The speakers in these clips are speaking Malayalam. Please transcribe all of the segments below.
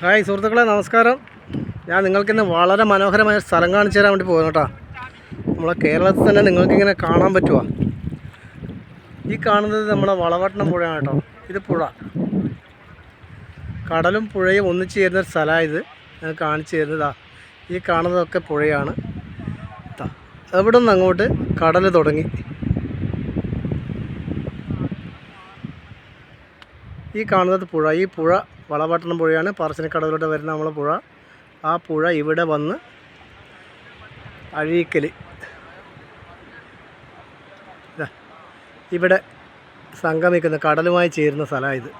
ഹായ് സുഹൃത്തുക്കളെ, നമസ്കാരം. ഞാൻ നിങ്ങൾക്കിന്ന് വളരെ മനോഹരമായ സ്ഥലം കാണിച്ചു തരാൻ വേണ്ടി പോകുന്നു കേട്ടോ. നമ്മളെ കേരളത്തിൽ തന്നെ നിങ്ങൾക്കിങ്ങനെ കാണാൻ പറ്റുമോ? ഈ കാണുന്നത് നമ്മളെ വളവട്ടണം പുഴയാണ് കേട്ടോ. ഇത് പുഴ, കടലും പുഴയും ഒന്നിച്ചു ചേരുന്നൊരു സ്ഥലമാണ് ഇത്. ഞാൻ കാണിച്ചു തരുന്നതാ. ഈ കാണുന്നതൊക്കെ പുഴയാണ്. എവിടെ നിന്ന് അങ്ങോട്ട് കടൽ തുടങ്ങി. ഈ കാണുന്നത് പുഴ. ഈ പുഴ വളവട്ടണം പുഴയാണ്. പറശ്ശിനിക്കടവിലോട്ട് വരുന്ന നമ്മളെ പുഴ. ആ പുഴ ഇവിടെ വന്ന് അഴീക്കൽ ഇവിടെ സംഗമിക്കുന്ന കടലുമായി ചേരുന്ന സ്ഥലമാണ് ഇത്.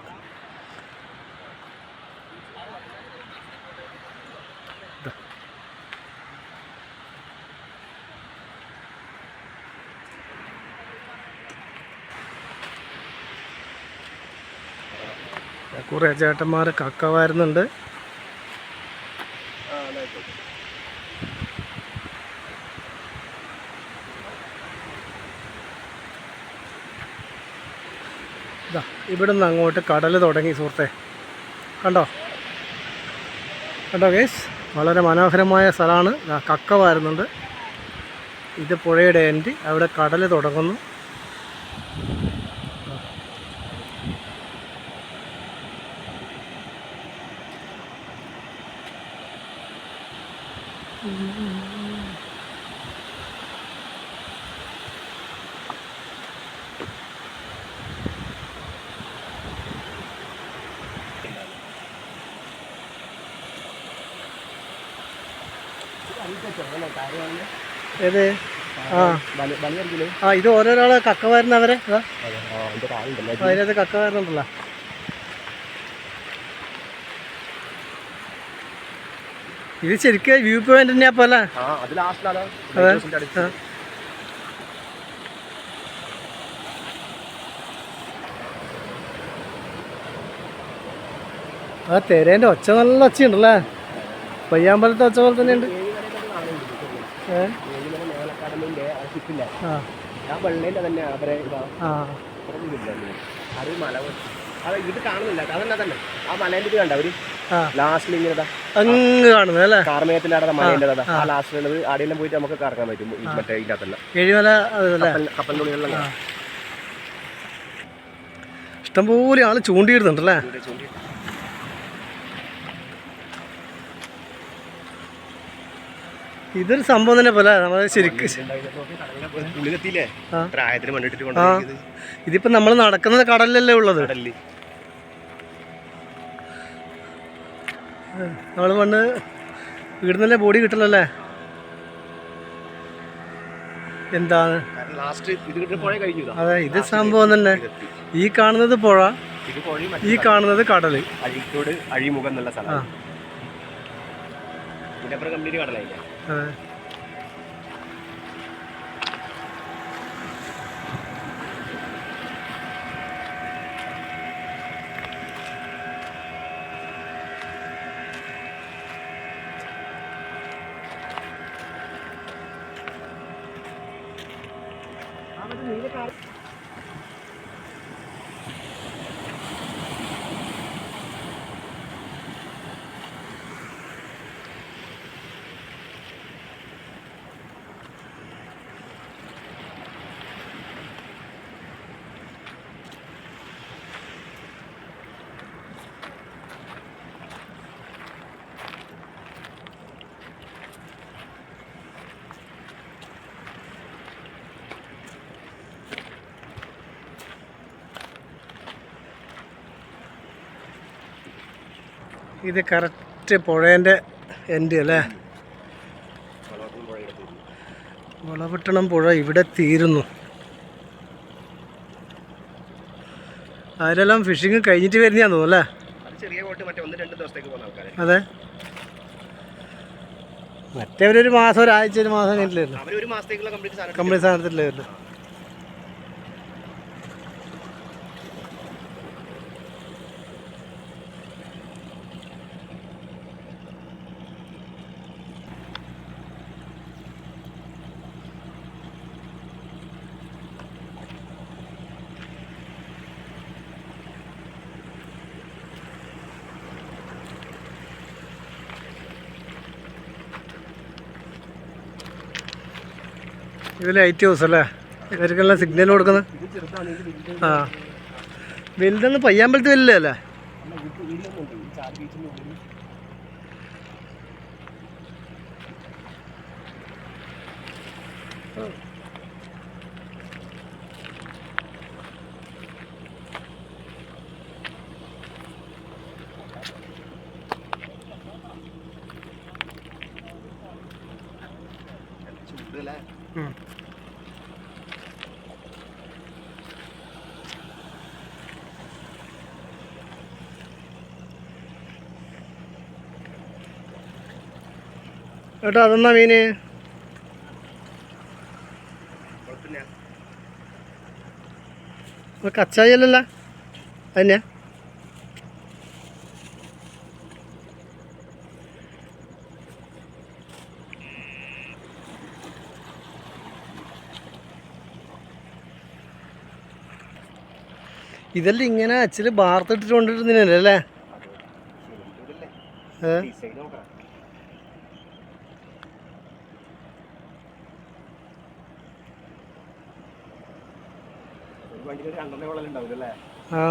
കുറേ ചേട്ടന്മാർ കക്ക വരുന്നുണ്ട്. ഇവിടെ നിന്ന് അങ്ങോട്ട് കടൽ തുടങ്ങി സുഹൃത്തെ. കണ്ടോ ഗൈസ്, വളരെ മനോഹരമായ സ്ഥലമാണ്. കക്ക വരുന്നുണ്ട്. ഇത് പുഴയുടെ എൻഡ്. അവിടെ കടൽ തുടങ്ങുന്നു. ഏത്? ഇത് ഓരോരാള് കക്ക വരുന്നവരെ അതിനകത്ത് കക്ക വരുന്നുണ്ടല്ലോ. ഇത് ശരിക്കും വ്യൂ പോയിന്റ് തന്നെയാ പോലെ. ആ തെരേൻ്റെ ഒച്ച നല്ല ഒച്ചയുണ്ടല്ലേ. പയ്യാമ്പലത്തെ ഒച്ച പോലെ തന്നെയുണ്ട്. അങ്ങ് കാണുന്നത് പോയിട്ട് നമുക്ക് കറക്കാൻ പറ്റും. മറ്റേ ഇതിനകത്തല്ല, ഏഴിമല കപ്പലിനുള്ളിലുള്ള ഇഷ്ടംപോലെ ആള് ചൂണ്ടിയിടുന്നുണ്ടല്ലേ. ഇതൊരു സംഭവം തന്നെ പോലെ നമ്മള് ശരിക്കും ഇതിപ്പോ നമ്മൾ നടക്കുന്നത് കടലിലല്ലേ ഉള്ളത്. നമ്മള് പണ്ട് ഇവിടുന്നല്ലേ ബോഡി കിട്ടലല്ലേ. എന്താണ് അതെ, ഇത് സംഭവം തന്നെ. ഈ കാണുന്നത് പുഴ, ഈ കാണുന്നത് കടല്. അഴിമുഖം എന്നുള്ള സ്ഥലം കംപ്ലീറ്റ് കടലായില്ല. അതെ, ഇത് കറക്റ്റ് പുഴേൻ്റെ എൻഡ് അല്ലേ. വളവട്ടണം പുഴ ഇവിടെ തീരുന്നു. അതിലെല്ലാം ഫിഷിങ് കഴിഞ്ഞിട്ട് വരുന്നതാന്ന് തോന്നുന്നു അല്ലേ. അതെ, മറ്റേവരൊരു മാസം, ഒരാഴ്ച, ഒരു മാസം കഴിഞ്ഞിട്ടില്ലായിരുന്നു. കംപ്ലീറ്റ് സാധനത്തില്ലായിരുന്നു. ഇത് ലൈറ്റ് ഹൗസ് അല്ലേ? ഇവർക്കെല്ലാം സിഗ്നൽ കൊടുക്കുന്നത്. ഇത് ചെറുതാണെങ്കിൽ ആ വലുതെന്ന് പയ്യാമ്പലത്ത് വലുതല്ലേ അല്ലേ? വീട്ടിലൊന്നുണ്ട് ഈ ചാർജ് ബീച്ചിൻ്റെ ഉള്ളിൽ. ചൂടല്ലേ? ഏട്ടാ അതെന്നാ മീന്? കച്ചായല്ലല്ല അതന്നെയാ? ഇതെല്ലാം ഇങ്ങനെ അച്ഛന് വാർത്തിട്ടിട്ട് കൊണ്ടിരുന്നല്ലേ അല്ലേ? ഡിസൈൻ നോക്കാം. ഒരു വണ്ടിയിൽ ഒരു 2 വെള്ളം ഉണ്ടാവില്ല അല്ലേ? ആ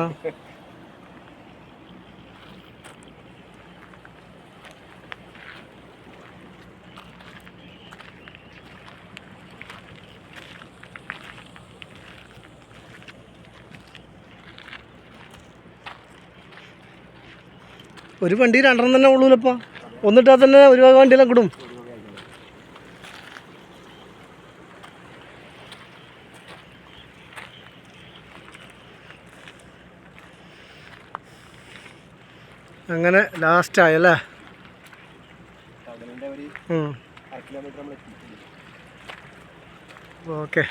ഒരു വണ്ടി 2 തന്നെ ഉള്ളൂലപ്പോൾ. ഒന്നിട്ടാൽ തന്നെ ഒരു വക വണ്ടിയെല്ലാം കിടും. അങ്ങനെ ലാസ്റ്റായല്ലേ? കടലിൻ്റെ ഒരു 1/2 കിലോമീറ്റർ നമ്മൾ എത്തി. ഓക്കെ.